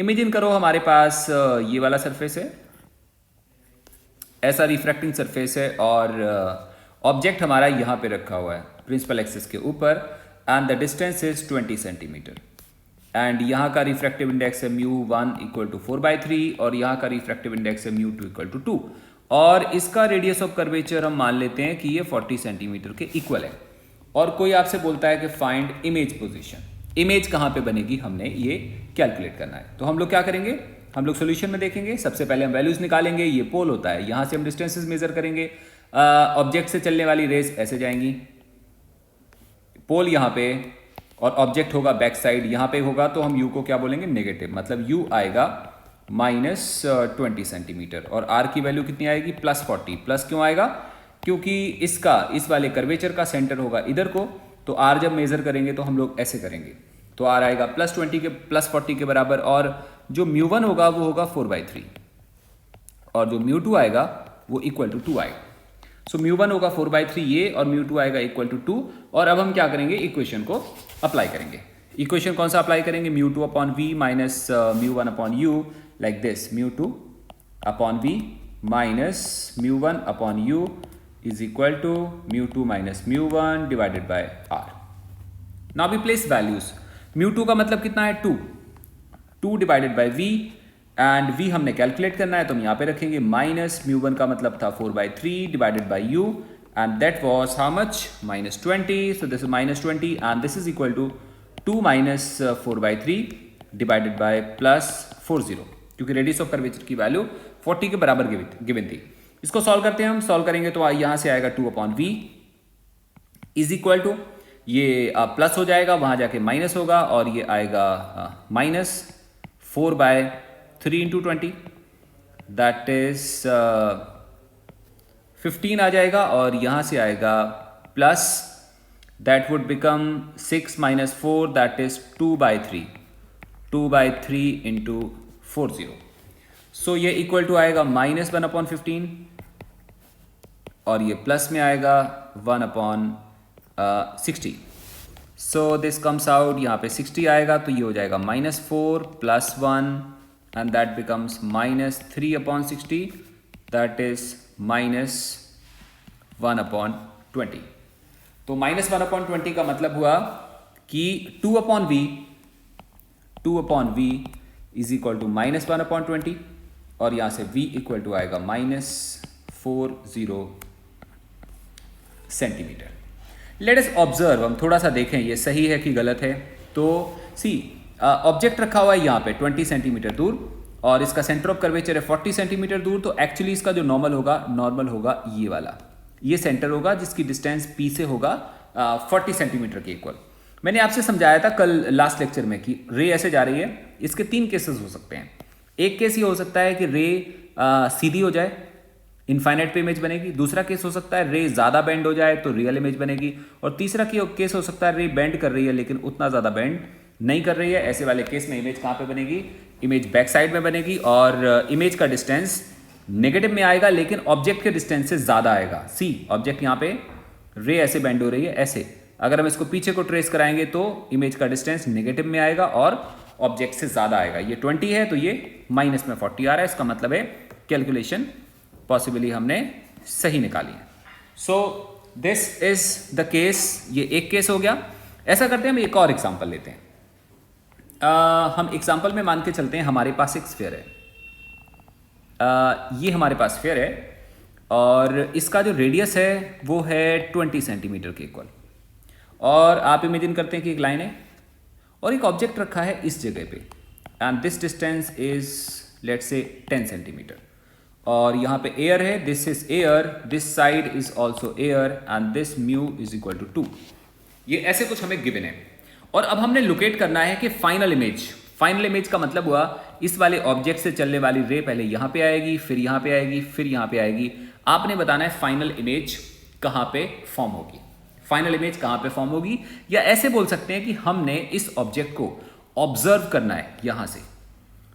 Imagine करो हमारे पास ये वाला सरफेस है, ऐसा रिफ्रैक्टिंग सरफेस है और ऑब्जेक्ट हमारा यहाँ पे रखा हुआ है प्रिंसिपल एक्सिस के ऊपर and the distance is 20 centimetre and यहाँ का रिफ्रैक्टिव इंडेक्स है μ1 इक्वल टू 4/3 और यहाँ का रिफ्रैक्टिव इंडेक्स है μ2 इक्वल टू 2 और इसका रेडियस ऑफ कर्वेचर हम मान लेते हैं कि ये 40 सेंटीमीटर के इक्वल है। और कोई आपसे बोलता है कि फाइंड इमेज पोजीशन, इमेज कहाँ पे बनेगी, हमने ये कैलकुलेट करना है। तो हम लोग क्या करेंगे, हम लोग सोल्यूशन में देखेंगे। सबसे पहले हम वैल्यूज निकालेंगे। ये पोल होता है, यहाँ से हम डिस्टेंसेस मेजर करेंगे। ऑब्जेक्ट से चलने वाली रेस ऐसे जाएंगी, पोल यहाँ पे और ऑब्जेक्ट होगा बैक साइड यहाँ पे होगा, तो हम u को क्या बोलेंगे, नेगेटिव, मतलब u आएगा -20 सेंटीमीटर और r की वैल्यू कितनी आएगी, +40। प्लस क्यों आएगा, क्योंकि इसका इस वाले कर्वेचर का सेंटर होगा इधर को, तो r जब मेजर करेंगे तो हम लोग ऐसे करेंगे, तो r आएगा +20 के +40 के बराबर और जो μ1 होगा वो होगा 4/3 और जो μ2 आएगा वो इक्वल टू 2 आएगा। सो μ1 होगा 4/3 ये और μ2 आएगा इक्वल टू 2। और अब हम क्या करेंगे, इक्वेशन को अप्लाई करेंगे। इक्वेशन कौन सा अप्लाई करेंगे, μ2/v minus μ1/u, like this, μ2/v minus μ1/u is equal to μ2 minus μ1 divided by r. Now we place values. μ2 का मतलब कितना है, 2 divided by v and v हमने कैलकुलेट करना है तो हम यहाँ पे रखेंगे माइनस μ1 का मतलब था 4/3 divided by u and that was how much, -20। So this is -20 and this is equal to 2 minus 4/3 divided by +40, क्योंकि रेडियस ऑफ कर्वेचर की वैल्यू 40 के बराबर गिवन थी। इसको सॉल्व करते हैं, हम सॉल्व करेंगे तो यहाँ से आएगा 2/v इज इक्वल टू, ये प्लस हो जाएगा, वहाँ जाके माइनस होगा और ये आएगा -4/3 इंटू 20 दैट इज 15 आ जाएगा और यहाँ से आएगा plus, that would become 6 minus 4 that is 2/3 into 40। सो ये इक्वल टू आएगा -1/15 और ये प्लस में आएगा 1/60। सो दिस कम्स आउट, यहाँ पे 60 आएगा तो ये हो जाएगा -4 + 1 and that becomes -3/60 that is -1/20। तो -1/20 का मतलब हुआ कि 2/v इज इक्वल टू -1/20 और यहाँ से v इक्वल टू आएगा -40 सेंटीमीटर। लेट अस ऑब्जर्व, हम थोड़ा सा देखें ये सही है कि गलत है। तो सी ऑब्जेक्ट रखा हुआ है यहाँ पे 20 सेंटीमीटर दूर और इसका सेंटर ऑफ कर्वेचर है 40 सेंटीमीटर दूर, तो एक्चुअली इसका जो नॉर्मल होगा ये वाला, ये सेंटर होगा जिसकी डिस्टेंस p से होगा 40 सेंटीमीटर के इक्वल। मैंने आपसे समझाया था कल लास्ट लेक्चर में कि रे ऐसे जा रही है, इसके 3 केसेस हो सकते हैं। एक केस ये हो सकता है कि रे सीधी हो जाए, इनफाइनाइट पे इमेज बनेगी। दूसरा केस हो सकता है रे ज़्यादा बेंड हो जाए तो रियल इमेज बनेगी। और तीसरा केस हो सकता है रे बेंड कर रही है लेकिन उतना ज़्यादा बेंड नहीं कर रही है। ऐसे वाले केस में इमेज कहाँ पे बनेगी, इमेज बैक साइड में बनेगी और इमेज का डिस्टेंस नेगेटिव में आएगा लेकिन ऑब्जेक्ट के डिस्टेंस से ज़्यादा आएगा। सी ऑब्जेक्ट यहाँ पे रे ऐसे बेंड हो रही है, ऐसे अगर हम इसको पीछे को ट्रेस कराएंगे तो इमेज का डिस्टेंस नेगेटिव में आएगा और ऑब्जेक्ट से ज़्यादा आएगा। ये 20 है तो ये माइनस में 40 आ रहा है, इसका मतलब है कैलकुलेशन पॉसिबली हमने सही निकाली है। So this is the case, ये एक केस हो गया। ऐसा करते हैं, हम एक और एग्जांपल लेते हैं। हम एग्जांपल में मान के चलते हैं हमारे पास एक स्फीयर है। ये हमारे पास स्फीयर है और इसका जो रेडियस है वो है 20 सेंटीमीटर के इक्वल। और आप इमेजिन करते हैं कि एक लाइन है और एक ऑब्जेक्ट रखा है इस जगह पे and this distance is let's say 10 centimetre और यहाँ पे एयर है, this is air, this side is also air and this mu is equal to 2। ये ऐसे कुछ हमें गिवन है और अब हमने लोकेट करना है कि फाइनल इमेज का मतलब हुआ इस वाले ऑब्जेक्ट से चलने वाली रे पहले यहाँ पे आएगी, फिर यहाँ पे आएगी, फिर यहाँ पे आएगी। आपने बताना है फाइनल इमेज कहाँ पे फॉर्म होगी, फाइनल इमेज कहाँ पे फॉर्म होगी। या ऐसे बोल सकते हैं कि हमने इस ऑब्जेक्ट को ऑब्जर्व करना है यहाँ से।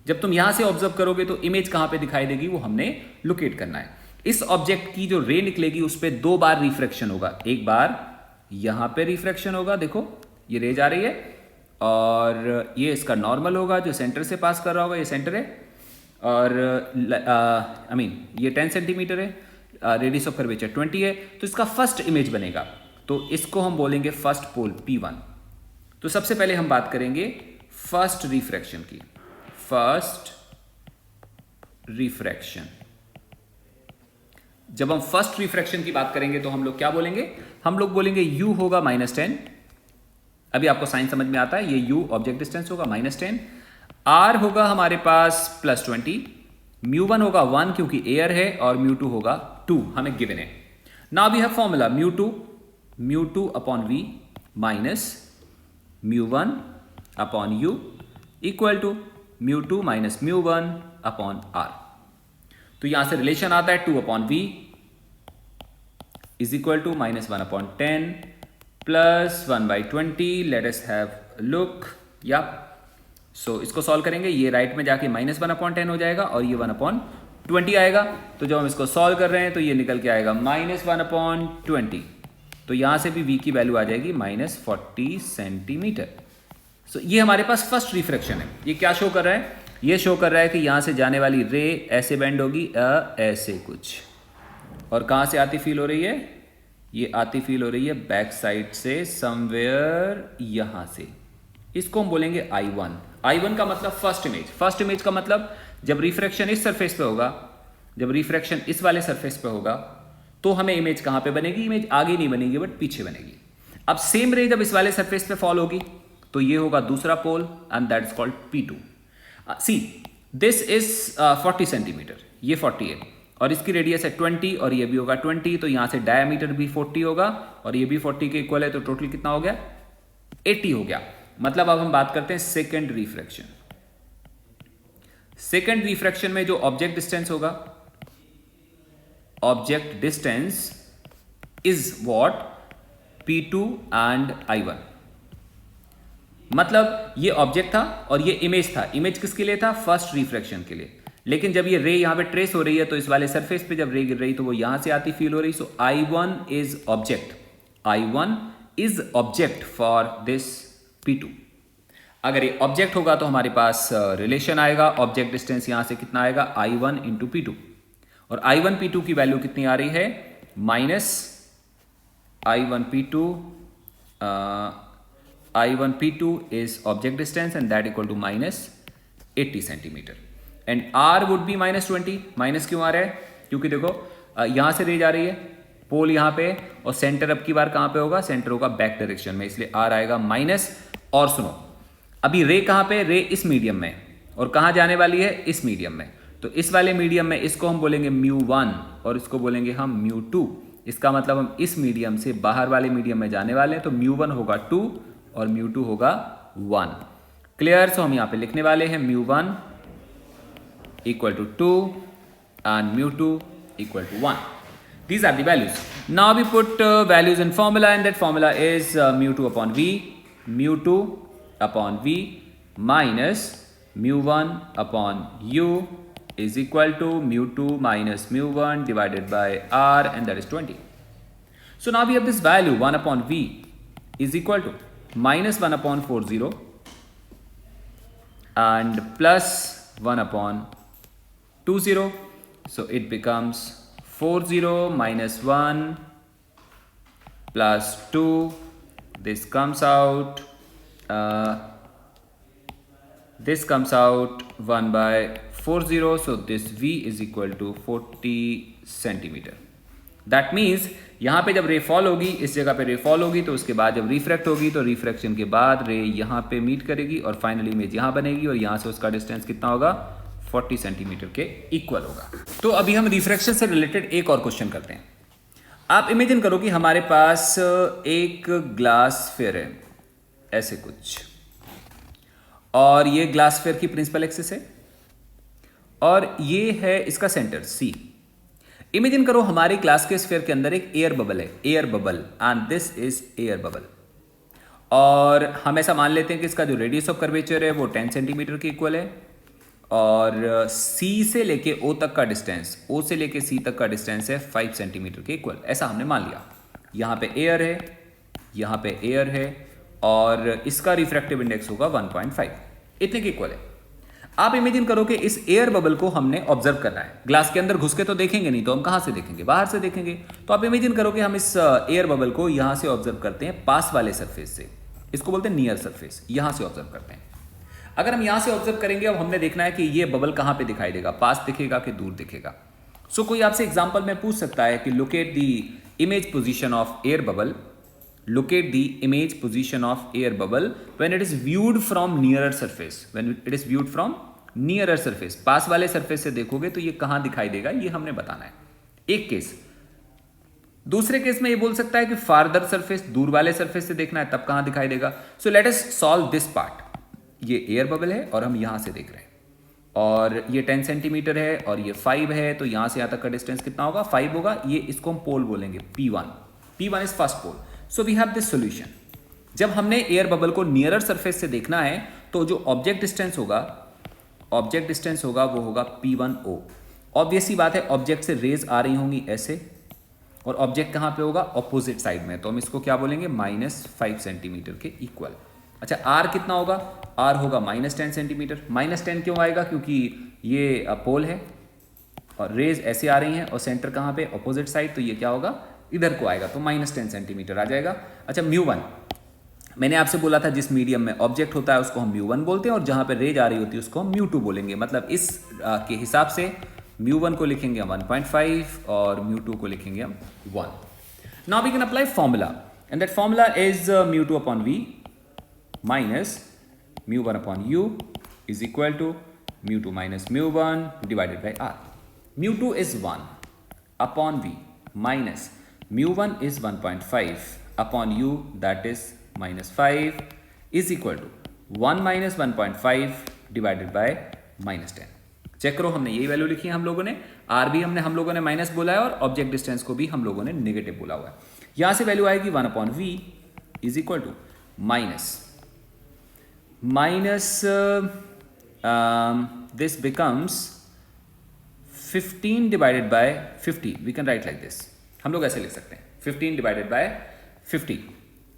जब तुम यहां से ऑब्जर्व करोगे तो इमेज कहां पे दिखाई देगी वो हमने लोकेट करना है। इस ऑब्जेक्ट की जो रे निकलेगी उस पर 2 बार रिफ्रैक्शन होगा, एक बार यहां पे रिफ्रैक्शन होगा, देखो ये रे जा रही है, और ये इसका नॉर्मल होगा जो सेंटर से पास कर रहा होगा, ये सेंटर है, और ये 10 सेंटीमीटर है, रेडियस ऑफ कर्वेचर 20 है, तो इसका फर्स्ट इमेज बनेगा, तो इसको हम बोलेंगे फर्स्ट पोल P1। तो सबसे पहले हम बात करेंगे फर्स्ट रिफ्रैक्शन की। फर्स्ट रिफ्रैक्शन, जब हम फर्स्ट रिफ्रैक्शन की बात करेंगे तो हम लोग क्या बोलेंगे, हम लोग बोलेंगे U होगा -10, अभी आपको साइन समझ में आता है, ये U ऑब्जेक्ट डिस्टेंस होगा -10, R होगा हमारे पास +20, μ1 होगा 1 क्योंकि एयर है, और μ2 होगा 2, हमें गिवन है। Now we have formula μ2 upon V minus μ1 upon U equal to μ2 minus μ1 upon R। तो यहां से रिलेशन आता है 2 upon V is equal to -1 upon 10 plus 1/20। Let us have look, या सो इसको सॉल्व करेंगे, ये राइट में जाके -1 अपॉन 10 हो जाएगा और ये 1 अपॉन 20 आएगा। तो जब हम इसको सॉल्व कर रहे हैं तो ये निकल के आएगा -1 अपॉन 20, तो यहां से भी V की वैल्यू आ जाएगी -40 सेंटीमीटर। सो ये हमारे पास फर्स्ट रिफ्रैक्शन है। ये क्या शो कर रहा है, ये शो कर रहा है कि यहां से जाने वाली रे ऐसे बेंड होगी, ऐसे कुछ, और कहां से आती फील हो रही है, ये आती फील हो रही है बैक साइड से, समवेयर यहां से। इसको हम बोलेंगे I1 का मतलब फर्स्ट इमेज। फर्स्ट इमेज का मतलब जब रिफ्रैक्शन इस सरफेस पे होगा, जब रिफ्रैक्शन इस वाले सरफेस पे होगा, तो हमें इमेज कहां पे बनेगी, इमेज आगे नहीं बनेगी बट पीछे बनेगी। अब सेम रे जब इस वाले सरफेस पे फॉल होगी तो ये होगा दूसरा pole, and that is called P2। See this is 40 centimetre, ये 40 है, और इसकी रेडियस है 20, और ये भी होगा 20, तो यहां से डायमीटर भी 40 होगा, और ये भी 40 के इक्वल है, तो टोटल कितना हो गया, 80 हो गया। मतलब अब हम बात करते हैं सेकेंड रिफ्रैक्शन। सेकेंड रिफ्रैक्शन में जो ऑब्जेक्ट डिस्टेंस होगा, object distance is what, P2 and I1। मतलब ये ऑब्जेक्ट था और ये इमेज था। इमेज किसके लिए था, फर्स्ट रिफ्रैक्शन के लिए। लेकिन जब ये रे यहां पे ट्रेस हो रही है तो इस वाले सरफेस पे जब रे गिर रही तो वो यहां से आती फील हो रही। सो I1 is object, I1 is object for this P2। अगर ये ऑब्जेक्ट होगा तो हमारे पास रिलेशन आएगा, ऑब्जेक्ट डिस्टेंस यहां से कितना आएगा, I1 इंटू P2, और I1 P2 की वैल्यू कितनी आ रही है, minus I1 P2 is object distance and that equal to -80 centimetre, and R would be -20। Minus क्यों आ रहा है, क्योंकि देखो यहां से रे जा रही है, पोल यहां पे, और सेंटर अब की बार कहां पे होगा, सेंटर होगा बैक डायरेक्शन में, इसलिए R आएगा माइनस। और सुनो, अभी रे कहां पे, रे इस मीडियम में, और कहां जाने वाली है, इस मीडियम में, तो इस वाले मीडियम में इसको हम बोलेंगे μ1 और इसको बोलेंगे हम μ2। इसका मतलब हम इस मीडियम से बाहर वाले मीडियम में जाने वाले हैं, तो μ1 होगा 2 और μ2 होगा 1। क्लियर। सो हम यहां पे लिखने वाले हैं μ1 equal to 2 and μ2 equal to 1। These are the values. Now we put values in formula, and that formula is μ2 upon V, μ2 upon V minus μ1 upon U is equal to μ2 minus μ1 divided by R, and that is 20. So now we have this value 1 upon V is equal to -1 upon 40 and plus 1 upon 20. So it becomes 40 minus 1 plus 2. This comes out 1 by 40. So this V is equal to 40 centimetre. That means यहां पे जब रे fall होगी, इस जगह पे रे fall होगी, तो उसके बाद जब रिफ्रैक्ट होगी तो रिफ्रैक्शन के बाद रे यहां पे मीट करेगी और फाइनली इमेज यहां बनेगी, और यहां से उसका डिस्टेंस कितना होगा, 40 सेंटीमीटर के इक्वल होगा। तो अभी हम रिफ्रैक्शन से रिलेटेड एक और क्वेश्चन करते हैं। आप इमेजिन करो कि हमारे पास एक ग्लास स्फीयर है, ऐसे कुछ, और ये ग्लास स्फीयर की प्रिंसिपल एक्सिस है, और ये है इसका सेंटर C। इमेजिन करो हमारी ग्लास के स्फीयर के अंदर एक एयर बबल है, air bubble, and this is air bubble, और हम ऐसा मान लेते हैं कि इसका जो रेडियस ऑफ कर्वेचर है वो 10 सेंटीमीटर के इक्वल है, और C से लेके O तक का डिस्टेंस, O से लेके C तक का डिस्टेंस है 5 सेंटीमीटर के इक्वल, ऐसा हमने मान लिया। यहाँ पे एयर है, यहाँ पे एयर है, और इसका रिफ्रैक्टिव इंडेक्स होगा 1.5, इतने के इक्वल है। आप इमेजिन करो कि इस एयर बबल को हमने ऑब्जर्व करना है। ग्लास के अंदर घुस के तो देखेंगे नहीं, तो हम कहाँ से देखेंगे? बाहर से देखेंगे। तो आप इमेजिन करो कि हम इस एयर बबल को यहाँ से ऑब्जर्व करते हैं पास वाले सरफेस से, इसको बोलते हैं नियर सरफेस, यहाँ से ऑब्जर्व करते हैं। अगर हम यहाँ से ऑब्जर्व करेंगे, अब हमने देखना है कि ये बबल कहाँ पे दिखाई देगा, पास दिखेगा कि दूर दिखेगा। सो कोई आपसे एग्जाम्पल में पूछ सकता है कि locate the image position of air bubble, locate the image position of air bubble when it is viewed from nearer surface, when it is viewed from nearer surface, पास वाले सरफेस से देखोगे तो ये कहाँ दिखाई देगा, ये हमने बताना है। एक केस। दूसरे केस में ये बोल सकता है कि फार्दर सरफेस, दूर वाले सरफेस से देखना है, तब कहाँ दिखाई देगा। So let us solve this part. ये एयर बबल है और हम यहाँ से देख रहे हैं, और ये 10 सेंटीमीटर है और ये 5 है, तो यहाँ से यहाँ तक का डिस्टेंस कितना होगा? 5 होगा। ये इसको हम पोल बोलेंगे P1, P1 is first pole. So we have this solution. जब हमने एयर बबल को नियरर सरफेस से देखना है, तो जो ऑब्जेक्ट डिस्टेंस होगा वो होगा P1O। ऑब्वियस सी बात है, ऑब्जेक्ट से रेज आ रही होंगी ऐसे, और ऑब्जेक्ट कहाँ पे होगा? ऑपोजिट साइड में, तो हम इसको क्या बोलेंगे? -5 सेंटीमीटर के इक्वल। अच्छा, R कितना होगा? R होगा -10 सेंटीमीटर। -10 क्यों आएगा? क्योंकि ये पोल है और रेज ऐसे आ रही हैं, और सेंटर कहाँ पे? ऑपोजिट साइड, तो ये क्या होगा? इधर को आएगा, तो -10 सेंटीमीटर आ जाएगा। अच्छा, μ1 मैंने आपसे बोला था जिस मीडियम में ऑब्जेक्ट होता है उसको हम μ1 बोलते हैं, और जहाँ पे रेज आ रही होती है उसको हम μ2 बोलेंगे। मतलब इस के हिसाब से μ1 को लिखेंगे हम 1.5 और μ2 को लिखेंगे हम 1। Now we can apply formula, and that formula is μ2 upon v minus μ1 upon u is equal to μ2 minus μ1 divided by r। μ2 is 1 upon v minus μ1 is 1.5 upon u, that is -5 is equal to 1 minus 1.5 divided by -10। Check करो, हमने यही value लिखी है हम लोगों ने। r भी हम लोगों ने माइनस बोला है, और ऑब्जेक्ट डिस्टेंस को भी हम लोगों ने नेगेटिव बोला हुआ है। यहां से वैल्यू आएगी 1 upon v is equal to minus this becomes 15 divided by 50। We can write like this, हम लोग ऐसे लिख सकते हैं 15 डिवाइडेड बाय 50,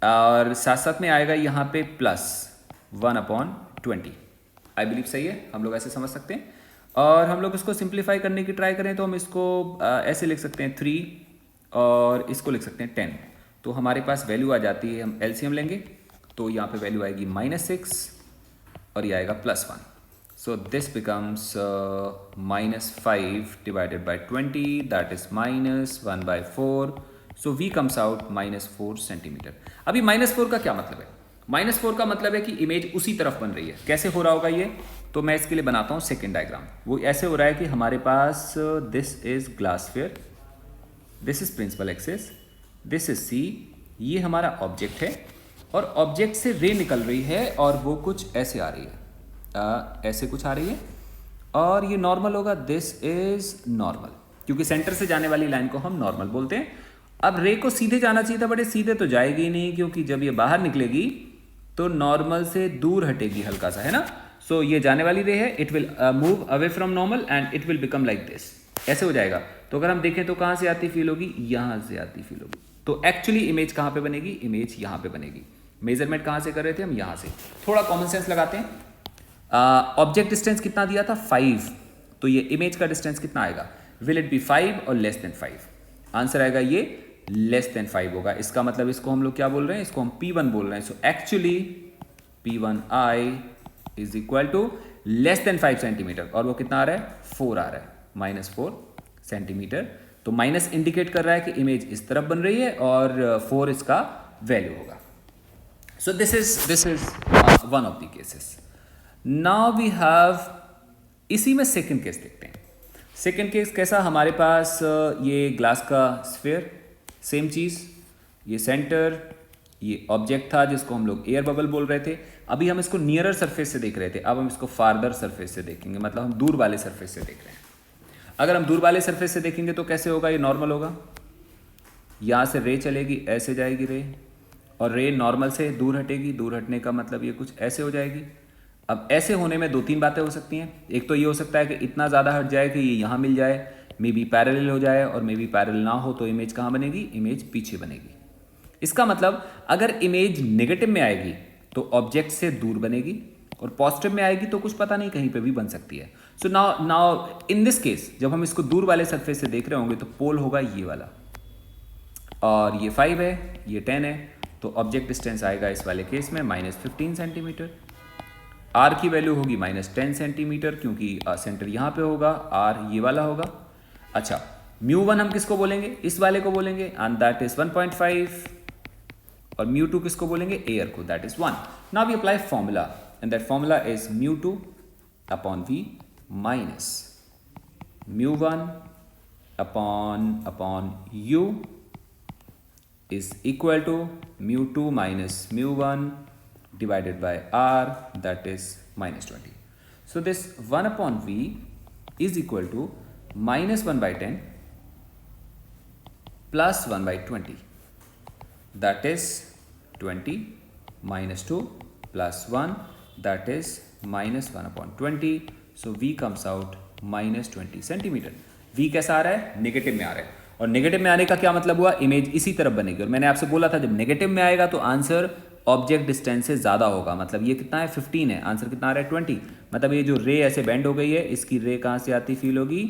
और साथ साथ में आएगा यहाँ पे +1 अपॉन 20। आई बिलीव सही है, हम लोग ऐसे समझ सकते हैं। और हम लोग इसको सिंप्लीफाई करने की ट्राई करें तो हम इसको ऐसे लिख सकते हैं 3, और इसको लिख सकते हैं 10। तो हमारे पास वैल्यू आ जाती है, हम एलसीएम लेंगे तो यहाँ पे वैल्यू आएगी -6 और ये आएगा +1। So this becomes -5 divided by 20, that is -1/4. So v comes out -4 centimetre. अभी -4 का क्या मतलब है? -4 का मतलब है कि इमेज उसी तरफ बन रही है। कैसे हो रहा होगा ये? तो मैं इसके लिए बनाता हूँ सेकेंड डायग्राम। वो ऐसे हो रहा है कि हमारे पास this is glass sphere, this is principal axis, this is C, ये हमारा ऑब्जेक्ट है, और ऑब्जेक्ट से रे निकल रही है और वो कुछ ऐसे आ रही है, ऐसे कुछ आ रही है, और ये नॉर्मल होगा। दिस इज नॉर्मल, क्योंकि सेंटर से जाने वाली लाइन को हम नॉर्मल बोलते हैं। अब रे को सीधे जाना चाहिए था, बट सीधे तो जाएगी ही नहीं, क्योंकि जब ये बाहर निकलेगी तो नॉर्मल से दूर हटेगी हल्का सा, है ना। सो ये जाने वाली रे है, it will move away from normal and it will become like this, ऐसे हो जाएगा। तो अगर हम देखें तो कहाँ से आती फील होगी? यहाँ से आती फील होगी। तो एक्चुअली इमेज कहाँ पे बनेगी? इमेज यहाँ पे बनेगी। मेजरमेंट कहाँ से कर रहे थे हम? यहाँ से। थोड़ा कॉमन सेंस लगाते हैं। ऑब्जेक्ट डिस्टेंस कितना दिया था? 5, तो ये इमेज का डिस्टेंस कितना आएगा? विल इट बी 5 और लेस देन 5? आंसर आएगा ये लेस देन 5 होगा। इसका मतलब इसको हम लोग क्या बोल रहे हैं? इसको हम P1 बोल रहे हैं। So actually P1I is equal to less than 5 centimetre, और वो कितना आ रहा है? 4 आ रहा है, -4 सेंटीमीटर। तो माइनस इंडिकेट कर रहा है कि इमेज इस तरफ बन रही है, और 4 इसका वैल्यू होगा। So this is one of the cases. Now we have, इसी में सेकंड केस देखते हैं। सेकंड केस कैसा? हमारे पास ये ग्लास का स्फीयर, सेम चीज़, ये सेंटर, ये ऑब्जेक्ट था जिसको हम लोग एयर बबल बोल रहे थे। अभी हम इसको नियरर सरफेस से देख रहे थे, अब हम इसको फार्दर सरफेस से देखेंगे, मतलब हम दूर वाले सरफेस से देख रहे हैं। अगर हम दूर वाले सरफेस से देखेंगे तो कैसे होगा? ये नॉर्मल होगा, यहाँ से रे चलेगी, ऐसे जाएगी रे, और रे नॉर्मल से दूर हटेगी। दूर हटने का मतलब ये कुछ ऐसे हो जाएगी। अब ऐसे होने में 2-3 बातें हो सकती हैं। एक तो ये हो सकता है कि इतना ज़्यादा हट जाए कि ये यहाँ मिल जाए, मे बी पैरेलल हो जाए, और मे बी पैरेलल ना हो तो इमेज कहाँ बनेगी? इमेज पीछे बनेगी। इसका मतलब अगर इमेज नेगेटिव में आएगी तो ऑब्जेक्ट से दूर बनेगी, और पॉजिटिव में आएगी तो कुछ पता नहीं कहीं पे भी बन सकती है। So now in this case जब हम इसको दूर वाले सरफेस से देख रहे होंगे तो पोल होगा ये वाला, और ये 5 है, ये 10 है, तो ऑब्जेक्ट डिस्टेंस आएगा इस वाले केस में -15 सेंटीमीटर। आर की वैल्यू होगी -10 सेंटीमीटर, क्योंकि सेंटर यहाँ पे होगा, आर ये वाला होगा। अच्छा, μ1 हम किसको बोलेंगे? इस वाले को बोलेंगे, एंड दैट इज 1.5, और μ2 किसको बोलेंगे? एयर को, that is 1। Now we apply formula, and that formula is μ2 upon v minus μ1 upon u is equal to μ2 minus μ1 divided by r, that is -20. So this 1 upon v is equal to -1 by 10 plus 1 by 20, that is 20 minus 2 plus 1, that is -1 upon 20. So v comes out -20 centimetre. v कैसा आ रहा है? Negative में आ रहा है, और negative में आने का क्या मतलब हुआ? इमेज इसी तरफ बनेगी, और मैंने आपसे बोला था जब नेगेटिव में आएगा तो आंसर ऑब्जेक्ट डिस्टेंस से ज़्यादा होगा। मतलब ये कितना है? 15 है, आंसर कितना आ रहा है? 20। मतलब ये जो रे ऐसे बेंड हो गई है, इसकी रे कहाँ से आती फील होगी?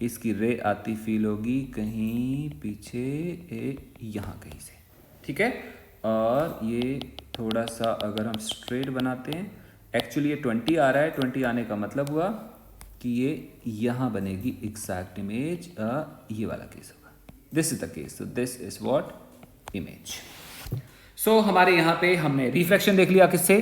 इसकी रे आती फील होगी कहीं पीछे, यहाँ कहीं से, ठीक है। और ये थोड़ा सा अगर हम स्ट्रेट बनाते हैं, एक्चुअली ये 20 आ रहा है, 20 आने का मतलब हुआ कि ये यहाँ बनेगी एग्जैक्ट इमेज, ये वाला केस होगा। This is the case, so this is what? Image. So हमारे यहाँ पे हमने रिफ्लेक्शन देख लिया, किससे?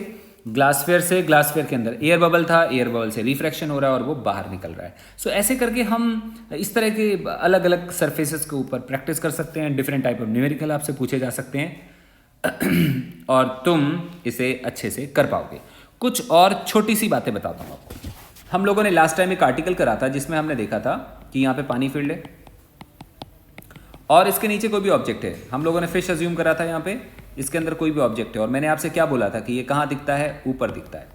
ग्लासफेयर से। ग्लासफेयर के अंदर एयर बबल था, एयर बबल से रिफ्लेक्शन हो रहा है और वो बाहर निकल रहा है। सो ऐसे करके हम इस तरह के अलग अलग सरफेसेस के ऊपर प्रैक्टिस कर सकते हैं। डिफरेंट टाइप ऑफ न्यूमेरिकल आपसे पूछे जा सकते हैं और तुम इसे अच्छे से कर पाओगे। कुछ और छोटी सी बातें बताता हूँ आपको। हम लोगों ने लास्ट टाइम एक आर्टिकल करा था जिसमें हमने देखा था कि यहाँ पे पानी फील्ड है और इसके नीचे कोई भी ऑब्जेक्ट है। हम लोगों ने फिश अज्यूम करा था, यहाँ पे इसके अंदर कोई भी ऑब्जेक्ट है, और मैंने आपसे क्या बोला था कि ये कहाँ दिखता है? ऊपर दिखता है।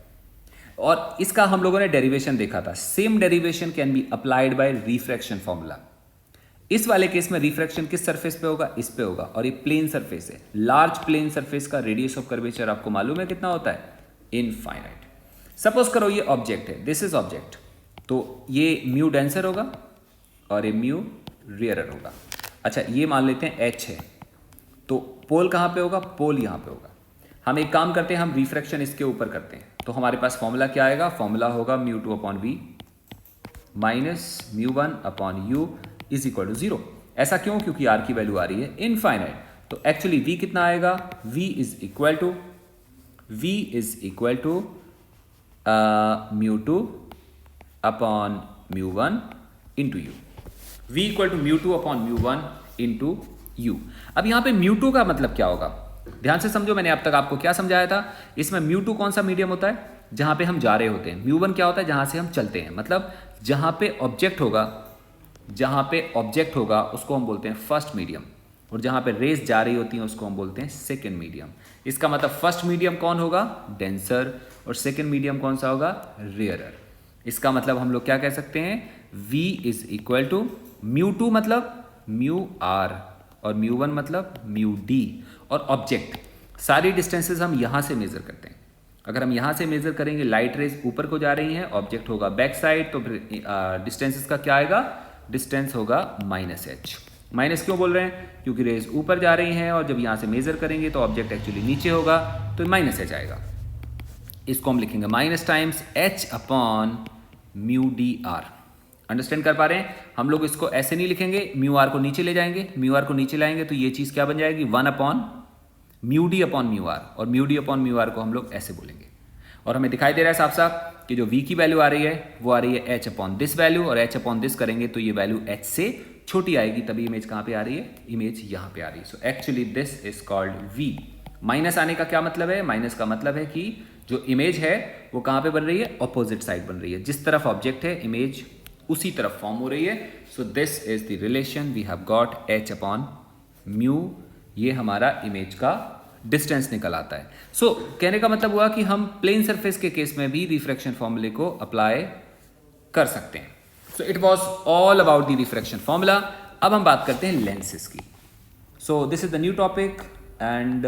और इसका हम लोगों ने डेरिवेशन देखा था। Same derivation can be applied by refraction formula. इस वाले केस में रिफ्रैक्शन किस सरफेस पे होगा? इस पे होगा, और ये प्लेन सरफेस है। लार्ज प्लेन सरफेस का रेडियस ऑफ कर्वेचर आपको मालूम है कितना होता है? इनफाइनाइट। सपोज करो ये ऑब्जेक्ट है, दिस इज ऑब्जेक्ट, तो ये म्यू डेंसर होगा और ये म्यू रेयरर होगा। अच्छा, ये मान लेते हैं h है, तो पोल कहाँ पे होगा? पोल यहाँ पे होगा। हम एक काम करते हैं, हम रिफ्रैक्शन इसके ऊपर करते हैं, तो हमारे पास फॉर्मूला क्या आएगा? फॉर्मूला होगा μ2 upon v minus μ1 upon u is equal to 0। ऐसा क्यों? क्योंकि r की वैल्यू आ रही है इनफाइनाइट। तो एक्चुअली v कितना आएगा? v is equal to μ2 upon μ1 into u। v equal to μ2 upon μ1 into u। अब यहाँ पे μ2 का मतलब क्या होगा? ध्यान से समझो, मैंने अब तक आपको क्या समझाया था। इसमें μ2 कौन सा मीडियम होता है? जहाँ पे हम जा रहे होते हैं। μ1 क्या होता है? जहाँ से हम चलते हैं। मतलब जहाँ पे ऑब्जेक्ट होगा उसको हम बोलते हैं फर्स्ट मीडियम, और जहाँ पे रेस जा रही होती हैं उसको हम बोलते हैं सेकेंड मीडियम। इसका मतलब फर्स्ट मीडियम कौन होगा? डेंसर, और सेकेंड मीडियम कौन सा होगा? रेयरर। इसका मतलब हम लोग क्या कह सकते हैं? v इज इक्वल टू μ2 मतलब μr और μ1 मतलब μd। और ऑब्जेक्ट, सारी डिस्टेंसेस हम यहाँ से मेजर करते हैं। अगर हम यहाँ से मेजर करेंगे, लाइट रेज ऊपर को जा रही हैं, ऑब्जेक्ट होगा बैक साइड, तो फिर डिस्टेंसेस का क्या आएगा? डिस्टेंस होगा -h। माइनस क्यों बोल रहे हैं? क्योंकि रेज ऊपर जा रही हैं, और जब यहाँ से मेजर करेंगे तो ऑब्जेक्ट एक्चुअली नीचे होगा, तो -h आएगा। इसको हम लिखेंगे minus times h upon μdr। Understand कर पा रहे हैं? हम लोग इसको ऐसे नहीं लिखेंगे, μr को नीचे ले जाएंगे। μr को नीचे लाएंगे तो ये चीज़ क्या बन जाएगी? 1 अपॉन μd अपॉन μr, और μd अपॉन μr को हम लोग ऐसे बोलेंगे। और हमें दिखाई दे रहा है साफ साफ कि जो v की वैल्यू आ रही है वो आ रही है h अपॉन दिस वैल्यू, और h अपॉन दिस करेंगे तो ये वैल्यू h से छोटी आएगी, तभी इमेज कहाँ पे आ रही है? इमेज यहाँ पे आ रही है। So actually this is called v। Minus आने का क्या मतलब है? माइनस का मतलब है कि जो इमेज है वो कहाँ पे बन रही है? ऑपोजिट साइड बन रही है। जिस तरफ ऑब्जेक्ट है इमेज उसी तरफ फॉर्म हो रही है। So this is the relation we have got h upon mu. ये हमारा इमेज का डिस्टेंस निकल आता है। सो कहने का मतलब हुआ कि हम प्लेन सरफेस के केस में भी रिफ्रैक्शन फॉर्मूले को अप्लाई कर सकते हैं। So it was all about the refraction formula. अब हम बात करते हैं लेंसेज की। सो this is the new topic, and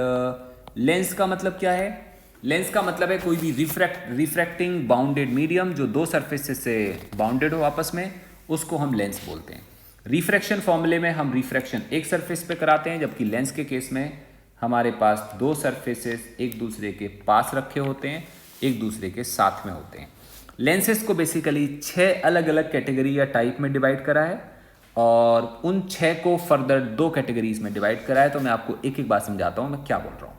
lens का मतलब क्या है? लेंस का मतलब है कोई भी रिफ्रैक्टिंग बाउंडेड मीडियम जो दो सरफेसेस से बाउंडेड हो आपस में, उसको हम लेंस बोलते हैं। रिफ्रैक्शन फॉर्मूले में हम रिफ्रैक्शन एक सरफेस पे कराते हैं, जबकि लेंस के केस में हमारे पास दो सरफेसेस एक दूसरे के पास रखे होते हैं, एक दूसरे के साथ में होते हैं। लेंसेज को बेसिकली 6 अलग अलग कैटेगरी या टाइप में डिवाइड करा है, और उन 6 को फर्दर 2 कैटेगरीज में डिवाइड करा है। तो मैं आपको एक एक बात समझाता हूं मैं क्या बोल रहा हूं।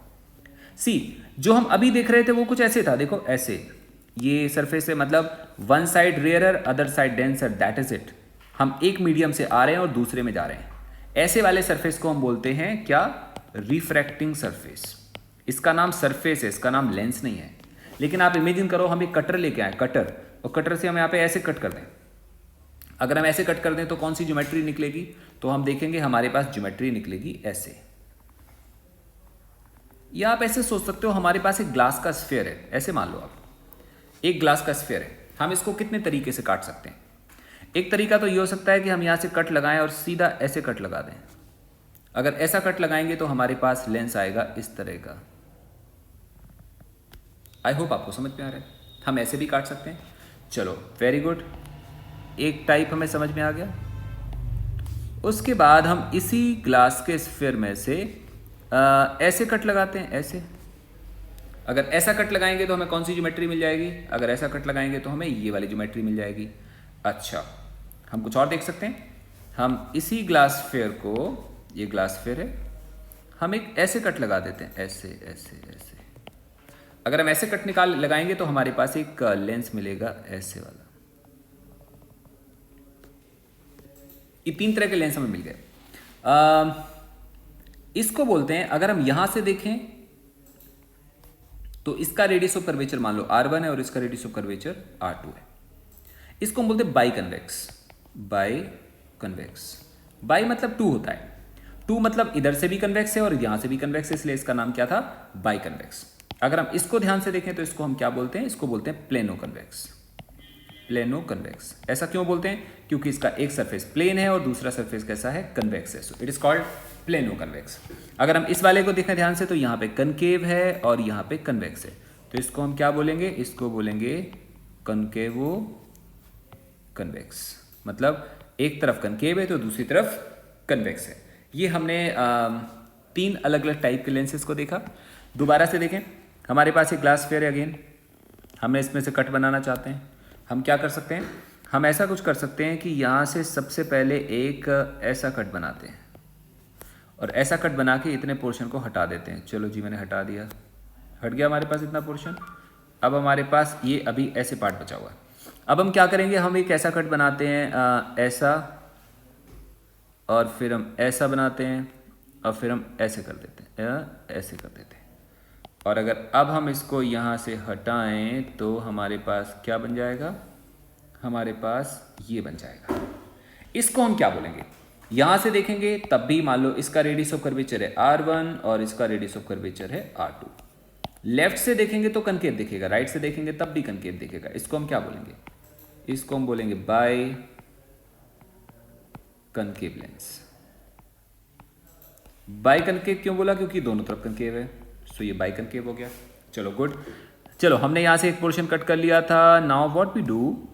सी, जो हम अभी देख रहे थे वो कुछ ऐसे था, देखो ऐसे, ये सरफेस है, मतलब one side rarer other side denser, that is it. हम एक मीडियम से आ रहे हैं और दूसरे में जा रहे हैं। ऐसे वाले सरफेस को हम बोलते हैं क्या? Refracting surface. इसका नाम सरफेस है, इसका नाम लेंस नहीं है। लेकिन आप इमेजिन करो हम एक कटर लेके आए, कटर, और कटर से हम यहाँ पे ऐसे कट कर दें। अगर हम ऐसे कट कर दें तो कौन सी ज्योमेट्री निकलेगी? तो हम देखेंगे हमारे पास ज्योमेट्री निकलेगी ऐसे। या आप ऐसे सोच सकते हो, हमारे पास एक ग्लास का स्फीयर है, ऐसे मान लो आप एक ग्लास का स्फीयर है। हम इसको कितने तरीके से काट सकते हैं? एक तरीका तो ये हो सकता है कि हम यहाँ से कट लगाएं और सीधा ऐसे कट लगा दें। अगर ऐसा कट लगाएंगे तो हमारे पास लेंस आएगा इस तरह का। आई होप आपको समझ में आ रहा है। हम ऐसे भी काट सकते हैं। चलो वेरी गुड, एक टाइप हमें समझ में आ गया। उसके बाद हम इसी ग्लास के स्फीयर में से ऐसे कट लगाते हैं, ऐसे। अगर ऐसा कट लगाएंगे तो हमें कौन सी ज्योमेट्री मिल जाएगी? अगर ऐसा कट लगाएंगे तो हमें ये वाली ज्योमेट्री मिल जाएगी। अच्छा, हम कुछ और देख सकते हैं। हम इसी ग्लास स्फीयर को, ये ग्लास स्फीयर है, हम एक ऐसे कट लगा देते हैं, ऐसे ऐसे ऐसे। अगर हम ऐसे कट निकाल लगाएंगे तो हमारे पास एक लेंस मिलेगा ऐसे वाला। ये 3 तरह के लेंस हमें मिल गए। इसको बोलते हैं, अगर हम यहां से देखें तो इसका रेडियस ऑफ कर्वेचर मान लो R1 है और इसका रेडियस ऑफ कर्वेचर R2 है। इसको हम बोलते हैं by convex. By convex, by मतलब 2 होता है। 2 मतलब इधर से भी कन्वेक्स है और यहां से भी कन्वेक्स है, इसलिए इसका नाम क्या था? By convex. अगर हम इसको ध्यान से देखें तो इसको हम क्या बोलते हैं? इसको बोलते हैं प्लेनो कन्वेक्स। Plano convex. ऐसा क्यों बोलते हैं? क्योंकि इसका एक सरफेस प्लेन है और दूसरा सरफेस कैसा है? कन्वेक्स है। So it is called plano convex. अगर हम इस वाले को देखें ध्यान से तो यहाँ पे कनकेव है और यहाँ पे कन्वेक्स है, तो इसको हम क्या बोलेंगे? इसको बोलेंगे कनकेवो कन्वेक्स। मतलब एक तरफ कनकेव है तो दूसरी तरफ कन्वेक्स है। ये हमने 3 अलग अलग टाइप के लेंसेज को देखा। दोबारा से देखें, हमारे पास एक ग्लास स्फीयर है अगेन, हमें इसमें से कट बनाना चाहते हैं। हम क्या कर सकते हैं? हम ऐसा कुछ कर सकते हैं कि यहाँ से सबसे पहले एक ऐसा कट बनाते हैं और ऐसा कट बना के इतने पोर्शन को हटा देते हैं। चलो जी, मैंने हटा दिया, हट गया हमारे पास इतना पोर्शन। अब हमारे पास ये अभी ऐसे पार्ट बचा हुआ है। अब हम क्या करेंगे? हम एक ऐसा कट बनाते हैं ऐसा, और फिर हम ऐसा बनाते हैं और फिर हम ऐसे कर देते हैं, ऐसे कर देते हैं। और अगर अब हम इसको यहाँ से हटाएं तो हमारे पास क्या बन जाएगा? हमारे पास ये बन जाएगा। इसको हम क्या बोलेंगे? यहाँ से देखेंगे तब भी मान लो इसका रेडियस ऑफ कर्वेचर है R1 और इसका रेडियस ऑफ कर्वेचर है R2। लेफ्ट से देखेंगे तो कनकेव दिखेगा, राइट से देखेंगे तब भी कनकेव दिखेगा। इसको हम क्या बोलेंगे? इसको हम बोलेंगे biconcave lens. Biconcave क्यों बोला? क्योंकि दोनों तरफ कनकेव है, सो ये बाय कनकेव हो गया। चलो गुड। चलो हमने यहाँ से एक पोर्शन कट कर लिया था। नाउ व्हाट वी डू,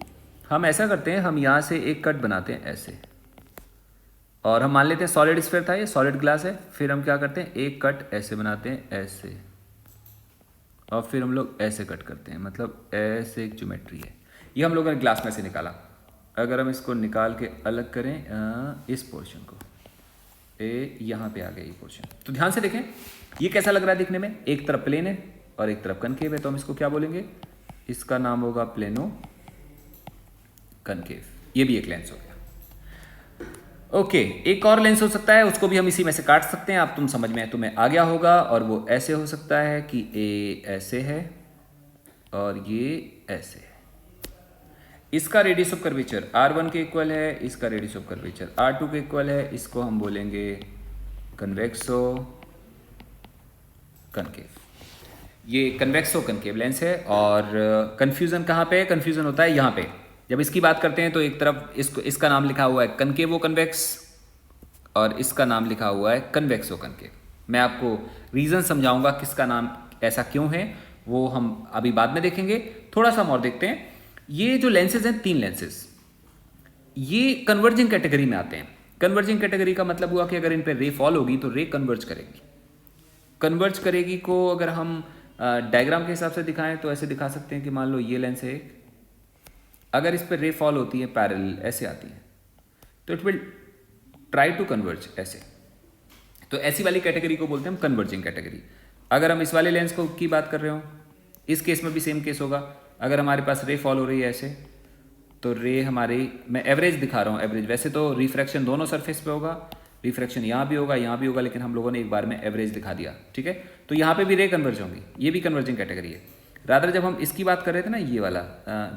हम ऐसा करते हैं, हम यहाँ से एक कट बनाते हैं ऐसे, और हम मान लेते हैं सॉलिड स्फीयर था, ये सॉलिड ग्लास है। फिर हम क्या करते हैं? एक कट ऐसे बनाते हैं ऐसे, और फिर हम लोग ऐसे कट करते हैं, मतलब ऐसे एक ज्योमेट्री है। ये हम लोगों ने ग्लास में से निकाला। अगर हम इसको निकाल के अलग करें इस पोर्शन को, यहाँ पे आ गया ये पोर्शन, तो ध्यान से देखें ये कैसा लग रहा है दिखने में। एक तरफ प्लेन है और एक तरफ कनकेव है, तो हम इसको क्या बोलेंगे? इसका नाम होगा प्लेनो कनकेव। ये भी एक लेंस हो गया। ओके, एक और लेंस हो सकता है, उसको भी हम इसी में से काट सकते हैं। आप तुम समझ में तुम्हें आ गया होगा। और वो ऐसे हो सकता है कि ए ऐसे है और ये ऐसे है। इसका रेडियस ऑफ कर्वेचर R1 के इक्वल है, इसका रेडियस ऑफ कर्वेचर R2 के इक्वल है। इसको हम बोलेंगे कन्वेक्सो कनकेव। ये कन्वेक्सो कनकेव लेंस है। और कंफ्यूजन कहाँ पे है? कंफ्यूजन होता है यहाँ पे। जब इसकी बात करते हैं तो एक तरफ इसका नाम लिखा हुआ है कनकेवो कन्वेक्स और इसका नाम लिखा हुआ है कन्वेक्सो कनकेव। मैं आपको रीज़न समझाऊंगा किसका नाम ऐसा क्यों है, वो हम अभी बाद में देखेंगे। थोड़ा सा हम और देखते हैं। ये जो लेंसेज हैं, 3 लेंसेज, ये कन्वर्जिंग कैटेगरी में आते हैं। कन्वर्जिंग कैटेगरी का मतलब हुआ कि अगर इन पर रे फॉल होगी तो रे कन्वर्ज करेगी। कन्वर्ज करेगी को अगर हम डायग्राम के हिसाब से दिखाएं तो ऐसे दिखा सकते हैं कि मान लो ये लेंस है, अगर इस पर रे फॉल होती है पैरेलल ऐसे आती है तो it will try to converge ऐसे। तो ऐसी वाली कैटेगरी को बोलते हैं हम कन्वर्जिंग कैटेगरी। अगर हम इस वाले लेंस को की बात कर रहे हो, इस केस में भी सेम केस होगा। अगर हमारे पास रे फॉल हो रही है ऐसे, तो रे हमारी, मैं एवरेज दिखा रहा हूँ, एवरेज। वैसे तो रिफ्रैक्शन दोनों सरफेस पे होगा, रिफ्रैक्शन यहाँ भी होगा, यहाँ भी होगा, लेकिन हम लोगों ने एक बार में एवरेज दिखा दिया, ठीक है। तो यहाँ पे भी रे कन्वर्ज होंगी, ये भी कन्वर्जिंग कैटेगरी है। रादर जब हम इसकी बात कर रहे थे ना, ये वाला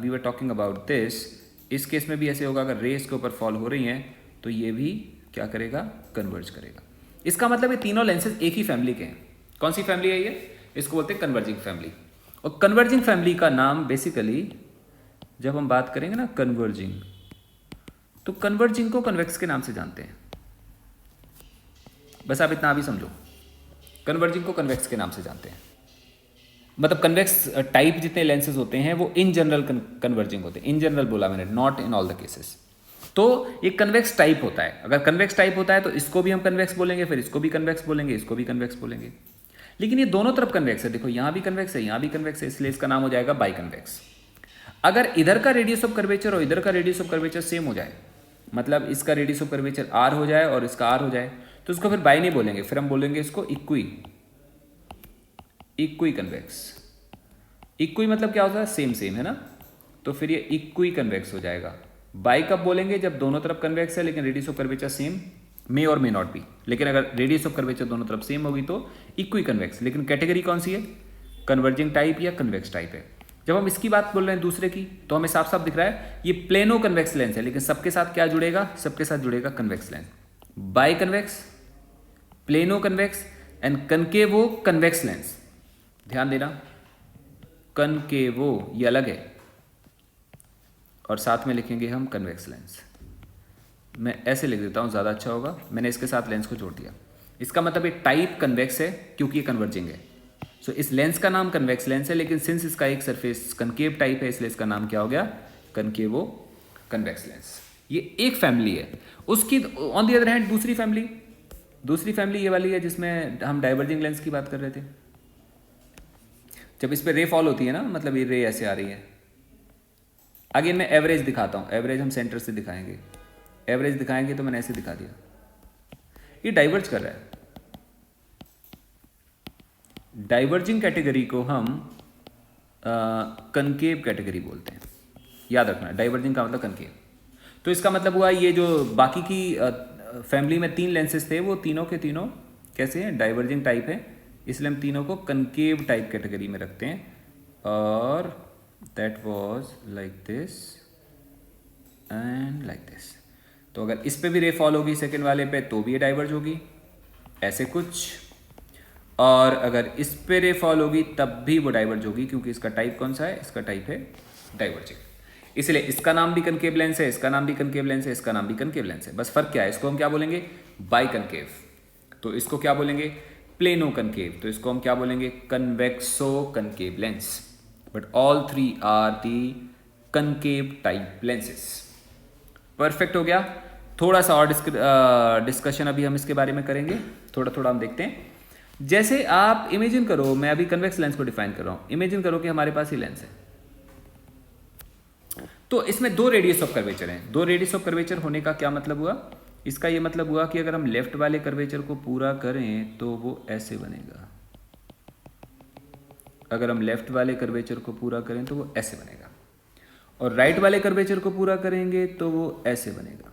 we were talking about this, इस केस में भी ऐसे होगा। अगर रे इसके ऊपर फॉल हो रही हैं तो ये भी क्या करेगा, कन्वर्ज करेगा। इसका मतलब ये तीनों लेंसेज एक ही फैमिली के हैं। कौन सी फैमिली है ये? इसको बोलते हैं कन्वर्जिंग फैमिली। और कन्वर्जिंग फैमिली का नाम बेसिकली जब हम बात करेंगे ना कन्वर्जिंग, तो कन्वर्जिंग को कन्वेक्स के नाम से जानते हैं। बस आप इतना भी समझो, कन्वर्जिंग को कन्वेक्स के नाम से जानते हैं। मतलब कन्वेक्स टाइप जितने लेंसेज होते हैं वो इन जनरल कन्वर्जिंग होते हैं। इन जनरल बोला मैंने, not in all the cases. तो ये कन्वेक्स टाइप होता है। अगर कन्वेक्स टाइप होता है तो इसको भी हम कन्वेक्स बोलेंगे, फिर इसको भी कन्वेक्स बोलेंगे, इसको भी कन्वेक्स बोलेंगे। लेकिन ये दोनों तरफ कन्वेक्स है। देखो यहाँ भी कन्वेक्स है, यहाँ भी कन्वेक्स है, इसलिए इसका नाम हो जाएगा बाई कन्वेक्स। अगर इधर का रेडियस ऑफ कर्वेचर और इधर का रेडियस ऑफ कर्वेचर सेम हो जाए, मतलब इसका रेडियस ऑफ कर्वेचर आर हो जाए और इसका आर हो जाए, तो इसको फिर बाई नहीं बोलेंगे, फिर हम बोलेंगे इसको इक्वी। Equi convex. इक्वी मतलब क्या होता है? सेम सेम, है ना। तो फिर ये इक्वी कन्वेक्स हो जाएगा। बाई कब बोलेंगे? जब दोनों तरफ कन्वेक्स है लेकिन रेडियस ऑफ कर्वेचर सेम, मे और मे नॉट बी, लेकिन अगर रेडियस ऑफ कर्वेचर दोनों तरफ सेम होगी तो इक्वी कन्वेक्स। लेकिन कैटेगरी कौन सी है? कन्वर्जिंग टाइप या कन्वेक्स टाइप है। जब हम इसकी बात बोल रहे हैं दूसरे की, तो हमें साफ साफ दिख रहा है ये प्लेनो कन्वेक्स लेंस है, लेकिन सबके साथ क्या जुड़ेगा? सबके साथ जुड़ेगा convex lens. Biconvex, plano convex and concavo convex lens. ध्यान देना, कनकेवो ये अलग है और साथ में लिखेंगे हम कन्वेक्स लेंस। मैं ऐसे लिख देता हूँ, ज़्यादा अच्छा होगा। मैंने इसके साथ लेंस को जोड़ दिया। इसका मतलब ये टाइप कन्वेक्स है क्योंकि ये कन्वर्जिंग है। सो इस लेंस का नाम कन्वेक्स लेंस है, लेकिन सिंस इसका एक सरफेस कनकेव टाइप है इसलिए इसका नाम क्या हो गया? कनकेवो कन्वेक्स लेंस। ये एक फैमिली है। उसकी ऑन दी अदर हैंड दूसरी फैमिली ये वाली है जिसमें हम डाइवर्जिंग लेंस की बात कर रहे थे। जब इस पर रे फॉल होती है ना, मतलब ये रे ऐसे आ रही है। अगेन मैं एवरेज दिखाता हूँ, एवरेज हम सेंटर से दिखाएंगे। एवरेज दिखाएंगे तो मैंने ऐसे दिखा दिया, ये डाइवर्ज कर रहा है। डाइवर्जिंग कैटेगरी को हम कनकेव कैटेगरी बोलते हैं। याद रखना, डाइवर्जिंग का मतलब कनकेव। तो इसका मतलब हुआ ये जो बाकी की फैमिली में 3 लेंसेज थे वो तीनों के तीनों कैसे हैं? डाइवर्जिंग टाइप है, इसलिए हम तीनों को कनकेव टाइप कैटेगरी में रखते हैं। और that was like this and like this. तो अगर इस पे भी रे फॉल होगी सेकंड वाले पे तो भी ये डाइवर्ज होगी ऐसे कुछ, और अगर इस पे रे फॉल होगी तब भी वो डाइवर्ज होगी, क्योंकि इसका टाइप कौन सा है? इसका टाइप है डाइवर्जिंग। इसलिए इसका नाम भी कनकेव लेंस है, इसका नाम भी कनकेव लेंस है, इसका नाम भी कनकेव लेंस है। बस फर्क क्या है? इसको हम क्या बोलेंगे? Biconcave. तो इसको क्या बोलेंगे? Plano concave. तो इसको हम क्या बोलेंगे? Convexo concave lens. But all 3 are the concave type lenses. Perfect हो गया। थोड़ा सा और डिस्कशन अभी हम इसके बारे में करेंगे, थोड़ा थोड़ा हम देखते हैं। जैसे आप इमेजिन करो, मैं अभी कन्वेक्स लेंस को डिफाइन कर रहा हूं। इमेजिन करो कि हमारे पास ये लेंस है, तो इसमें 2 रेडियस ऑफ कर्वेचर हैं। 2 रेडियस ऑफ कर्वेचर होने का क्या मतलब हुआ? इसका ये मतलब हुआ कि अगर हम लेफ्ट वाले कर्वेचर को पूरा करें तो वो ऐसे बनेगा। अगर हम लेफ्ट वाले कर्वेचर को पूरा करें तो वो ऐसे बनेगा, और राइट वाले कर्वेचर को पूरा करेंगे तो वो ऐसे बनेगा।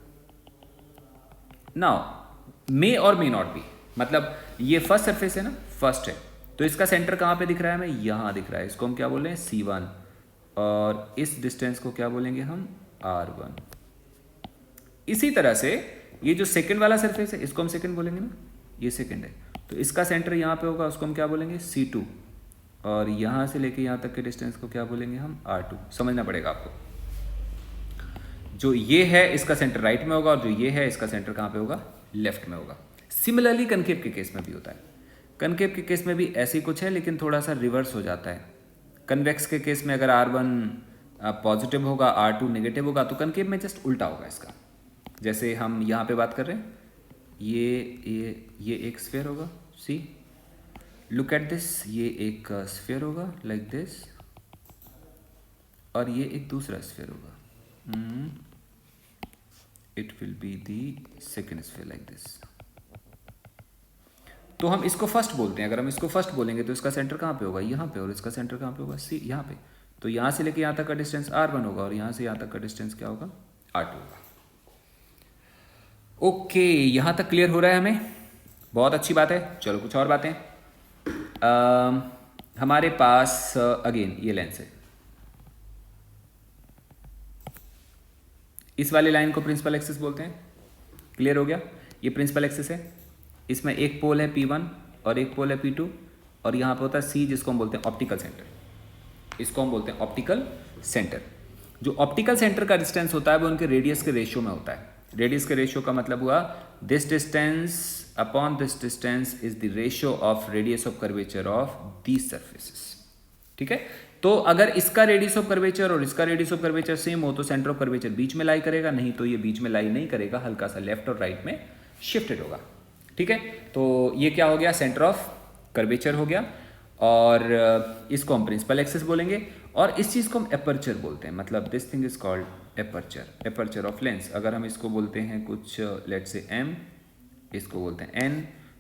नाउ मे और मे नॉट बी, मतलब ये फर्स्ट सरफेस है ना, फर्स्ट है, तो इसका सेंटर कहाँ पे दिख रहा है? हमें यहाँ दिख रहा है। इसको हम क्या बोल रहे हैं? C1। और इस डिस्टेंस को क्या बोलेंगे हम? R1। इसी तरह से ये जो सेकंड वाला सरफेस है इसको हम सेकंड बोलेंगे ना, ये सेकंड है, तो इसका सेंटर यहाँ पे होगा, उसको हम क्या बोलेंगे? C2। और यहाँ से लेके यहाँ तक के डिस्टेंस को क्या बोलेंगे हम? R2। समझना पड़ेगा आपको। जो ये है इसका सेंटर राइट में होगा, और जो ये है इसका सेंटर कहाँ पे होगा? लेफ्ट में होगा। सिमिलरली कनकेव के केस में भी होता है। कनकेव के केस में भी ऐसी कुछ है, लेकिन थोड़ा सा रिवर्स हो जाता है। कन्वेक्स के केस में अगर R1 पॉजिटिव होगा, R2 नेगेटिव होगा, तो कनकेव में जस्ट उल्टा होगा इसका। जैसे हम यहाँ पे बात कर रहे हैं, ये एक स्फीयर होगा, सी लुक एट दिस, ये एक स्फीयर होगा लाइक दिस, और ये एक दूसरा स्फीयर होगा, it will be the second sphere like this. तो हम इसको फर्स्ट बोलते हैं। अगर हम इसको फर्स्ट बोलेंगे तो इसका सेंटर कहाँ पे होगा, यहाँ पे, और इसका सेंटर कहाँ पे होगा, सी यहाँ पे। तो यहाँ से लेके यहाँ तक का डिस्टेंस R1 होगा, और यहाँ से यहाँ तक का डिस्टेंस क्या होगा, R2 होगा। ओके, यहाँ तक क्लियर हो रहा है हमें, बहुत अच्छी बात है। चलो कुछ और बातें। हमारे पास अगेन ये लेंस है, इस वाली लाइन को प्रिंसिपल एक्सिस बोलते हैं। क्लियर हो गया, ये प्रिंसिपल एक्सिस है, इसमें एक पोल है P1 और एक पोल है P2, और यहाँ पे होता है C, जिसको हम बोलते हैं ऑप्टिकल सेंटर। इसको हम बोलते हैं ऑप्टिकल सेंटर। जो ऑप्टिकल सेंटर का डिस्टेंस होता है वो उनके रेडियस के रेशियो में होता है। रेडियस के रेशियो का मतलब हुआ this distance upon this distance is the ratio of radius of curvature of these surfaces. ठीक है, तो अगर इसका रेडियस ऑफ कर्वेचर और इसका रेडियस ऑफ कर्वेचर सेम हो तो सेंटर ऑफ कर्वेचर बीच में लाई करेगा, नहीं तो ये बीच में लाई नहीं करेगा, हल्का सा लेफ्ट और राइट में शिफ्टेड होगा। ठीक है, तो ये क्या हो गया, सेंटर ऑफ कर्वेचर हो गया, और इसको हम प्रिंसिपल एक्सिस बोलेंगे, और इस चीज़ को हम एपर्चर बोलते हैं। मतलब this thing is called aperture, aperture of lens. अगर हम इसको बोलते हैं कुछ लेट्स से m, इसको बोलते हैं n,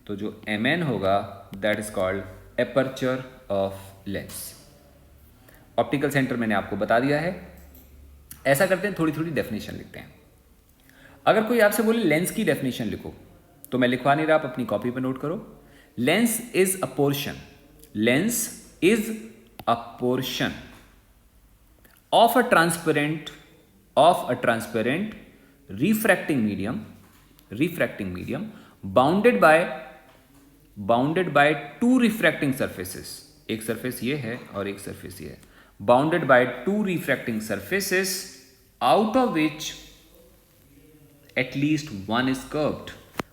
तो जो mn होगा that is called aperture of lens. Optical centre मैंने आपको बता दिया है। ऐसा करते हैं, थोड़ी थोड़ी डेफिनेशन लिखते हैं। अगर कोई आपसे बोले लेंस की डेफिनेशन लिखो, तो मैं लिखवा नहीं रहा, आप अपनी कॉपी पे नोट करो। Lens is a portion, lens is a portion of a transparent refracting medium bounded by two refracting surfaces। एक सरफेस ये है और एक सरफेस ये है, bounded by two refracting surfaces out of which at least one is curved।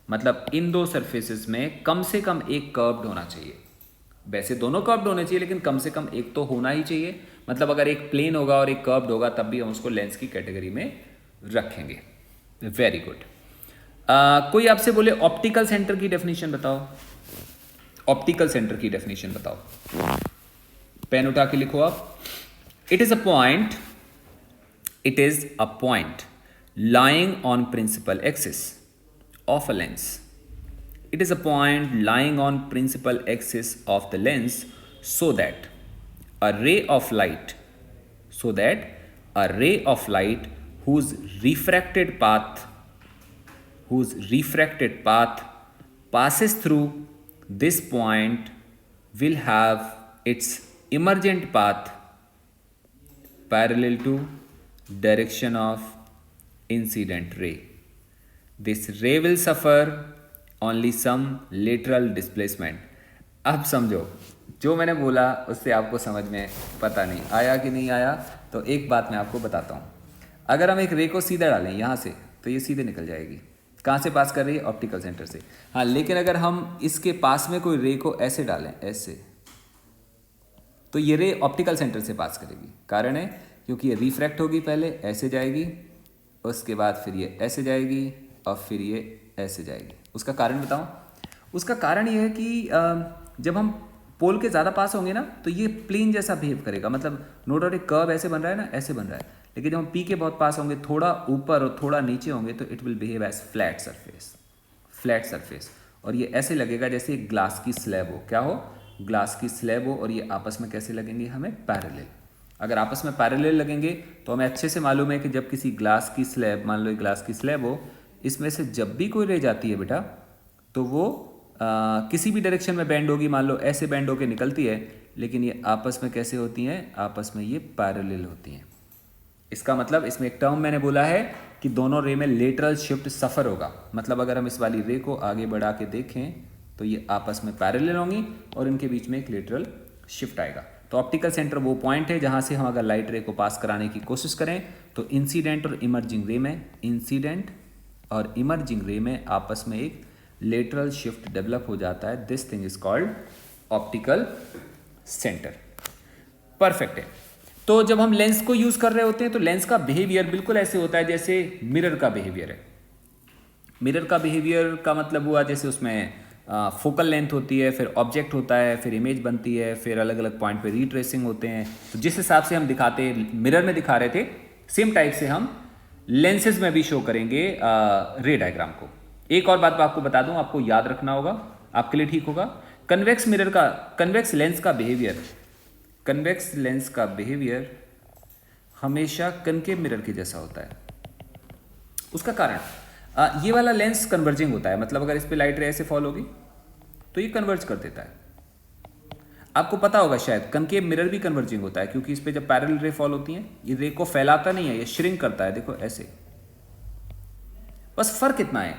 मतलब इन दो surfaces में कम से कम एक कर्व्ड होना चाहिए। वैसे दोनों कर्व्ड होने चाहिए, लेकिन कम से कम एक तो होना ही चाहिए। मतलब अगर एक प्लेन होगा और एक कर्व्ड होगा तब भी हम उसको लेंस की कैटेगरी में रखेंगे। Very good. कोई आपसे बोले ऑप्टिकल सेंटर की डेफिनेशन बताओ, ऑप्टिकल सेंटर की डेफिनेशन बताओ। पेन उठा के लिखो आप। It is a point lying on principal axis of a lens। It is a point lying on principal axis of the lens so that a ray of light whose refracted path passes through this point will have its emergent path parallel to direction of incident ray। This ray will suffer only some lateral displacement। अब समझो, जो मैंने बोला उससे आपको समझ में पता नहीं आया कि नहीं आया, तो एक बात मैं आपको बताता हूँ। अगर हम एक रे को सीधा डालें यहाँ से, तो ये सीधे निकल जाएगी। कहाँ से पास कर रही है, ऑप्टिकल सेंटर से। हाँ, लेकिन अगर हम इसके पास में कोई रे को ऐसे डालें, ऐसे, तो ये रे ऑप्टिकल सेंटर से पास करेगी। कारण है क्योंकि ये रिफ्रैक्ट होगी, पहले ऐसे जाएगी, उसके बाद फिर ये ऐसे जाएगी, और फिर ये ऐसे जाएगी। उसका कारण बताऊं? उसका कारण ये है कि जब हम पोल के ज़्यादा पास होंगे ना, तो ये प्लेन जैसा बिहेव करेगा। मतलब नो डाउट एक कर्व ऐसे बन रहा है ना, ऐसे बन रहा है, लेकिन जब हम पी के बहुत पास होंगे, थोड़ा ऊपर और थोड़ा नीचे होंगे, तो it will behave as flat surface. और ये ऐसे लगेगा जैसे एक ग्लास की स्लैब हो। क्या हो? ग्लास की स्लैब हो, और ये आपस में कैसे लगेंगे हमें, पैरेलल। अगर आपस में पैरेलल लगेंगे तो हमें अच्छे से मालूम है कि जब किसी ग्लास की स्लैब, मान लो एक ग्लास की स्लैब हो, इसमें से जब भी कोई रे जाती है बेटा, तो वो किसी भी डायरेक्शन में बेंड होगी। मान लो ऐसे बेंड होके निकलती है, लेकिन ये आपस में कैसे होती हैं, आपस में ये पैरेलल होती हैं। इसका मतलब इसमें एक टर्म मैंने बोला है कि दोनों रे में लेटरल शिफ्ट सफ़र होगा। मतलब अगर हम इस वाली रे को आगे बढ़ा के देखें तो ये आपस में पैरेलल होंगी और इनके बीच में एक लेटरल शिफ्ट आएगा। तो ऑप्टिकल सेंटर वो पॉइंट है जहाँ से हम अगर लाइट रे को पास कराने की कोशिश करें तो इंसिडेंट और इमर्जिंग रे में, आपस में एक लेटरल शिफ्ट डेवलप हो जाता है, this thing is called optical centre. Perfect है। तो जब हम लेंस को यूज कर रहे होते हैं तो लेंस का बिहेवियर बिल्कुल ऐसे होता है जैसे मिरर का बिहेवियर है। मिरर का बिहेवियर का मतलब हुआ जैसे उसमें फोकल लेंथ होती है, फिर ऑब्जेक्ट होता है, फिर इमेज बनती है, फिर अलग अलग पॉइंट पे रीट्रेसिंग होते हैं। तो जिस हिसाब से हम दिखाते मिरर में दिखा रहे थे, सेम टाइप से हम लेंसेज में भी शो करेंगे रे डायग्राम को। एक और बात मैं आपको बता दूं, आपको याद रखना होगा, आपके लिए ठीक होगा। कन्वेक्स लेंस का बिहेवियर हमेशा कनकेव मिरर के जैसा होता है। उसका कारण ये वाला लेंस कन्वर्जिंग होता है, मतलब अगर इस पे लाइट रे ऐसे फॉल होगी तो ये कन्वर्ज कर देता है। आपको पता होगा शायद कनकेव मिरर भी कन्वर्जिंग होता है, क्योंकि इस पे जब पैरेलल रे फॉल होती है ये रे को फैलाता नहीं है, ये श्रिंक करता है, देखो ऐसे। बस फर्क इतना है,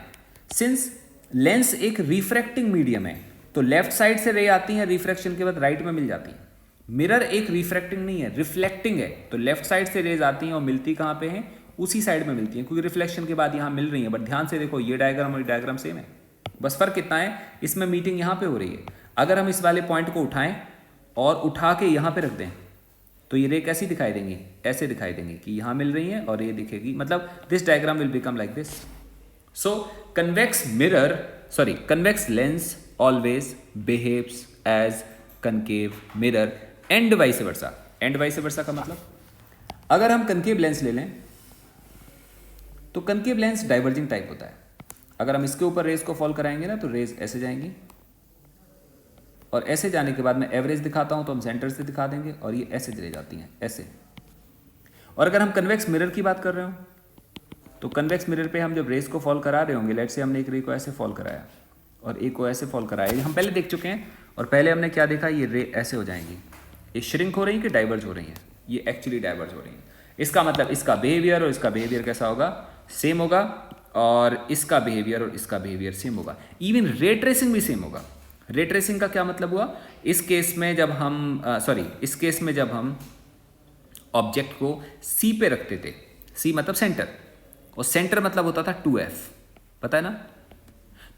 सिंस लेंस एक रिफ्रैक्टिंग मीडियम है तो लेफ्ट साइड से रे आती है, रिफ्रैक्शन के बाद राइट में मिल जाती है। मिरर एक रिफ्रैक्टिंग नहीं है, रिफ्लेक्टिंग है, तो लेफ्ट साइड से रेज आती हैं और मिलती कहाँ पे हैं, उसी साइड में मिलती हैं, क्योंकि रिफ्लेक्शन के बाद यहाँ मिल रही है। बट ध्यान से देखो, ये डायग्राम और ये डायग्राम सेम है, बस फर्क कितना है, इसमें मीटिंग यहाँ पे हो रही है। अगर हम इस वाले पॉइंट को उठाएं और उठा के यहाँ पे रख दें तो ये रे कैसी दिखाई देंगी, ऐसे दिखाई देंगी कि यहाँ मिल रही है और ये दिखेगी, मतलब this diagram will become like this. So convex lens always behaves as concave mirror and vice versa. And vice versa का मतलब, अगर हम कनकेव लेंस ले लें तो कनकेव लेंस डाइवर्जिंग टाइप होता है। अगर हम इसके ऊपर रेज को फॉल कराएंगे ना तो रेज ऐसे जाएंगी, और ऐसे जाने के बाद मैं एवरेज दिखाता हूं तो हम सेंटर से दिखा देंगे और ये ऐसे चले जाती हैं ऐसे। और अगर हम कन्वेक्स मिरर की बात कर रहे हो तो कन्वेक्स मिरर पे हम जब रेज को फॉल करा रहे होंगे, लेट से हमने एक रे को ऐसे फॉल कराया और एक को ऐसे फॉल कराया, हम पहले देख चुके हैं। और पहले हमने क्या देखा, ये रे ऐसे हो जाएंगी, ये श्रिंक हो रही है कि डाइवर्ज हो रही है, ये एक्चुअली डाइवर्ज हो रही है। इसका मतलब इसका बिहेवियर और इसका बिहेवियर कैसा होगा, सेम होगा, और इसका बिहेवियर और इसका बिहेवियर सेम होगा। इवन रे ट्रेसिंग भी सेम होगा। रे ट्रेसिंग का क्या मतलब हुआ, इस केस में जब हम ऑब्जेक्ट को सी पे रखते थे, सी मतलब सेंटर, और सेंटर मतलब होता था 2f, पता है ना।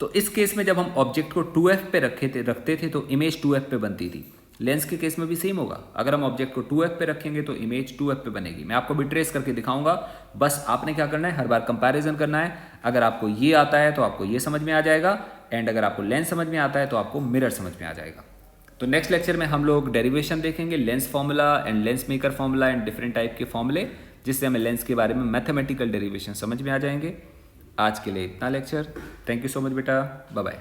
तो इस केस में जब हम ऑब्जेक्ट को 2f पे रखते थे तो इमेज 2f पे बनती थी। लेंस के केस में भी सेम होगा, अगर हम ऑब्जेक्ट को 2f पे रखेंगे तो इमेज 2f पे बनेगी। मैं आपको भी ट्रेस करके दिखाऊंगा, बस आपने क्या करना है, हर बार कंपैरिजन करना है। अगर आपको ये आता है तो आपको ये समझ में आ जाएगा, एंड अगर आपको लेंस समझ में आता है तो आपको मिरर समझ में आ जाएगा। तो नेक्स्ट लेक्चर में हम लोग डेरिवेशन देखेंगे, lens formula and lens maker formula and different type के फॉर्मूले, जिससे हमें लेंस के बारे में मैथमेटिकल डेरिवेशन समझ में आ जाएंगे। आज के लिए इतना lecture, thank you so much बेटा, बाय बाय।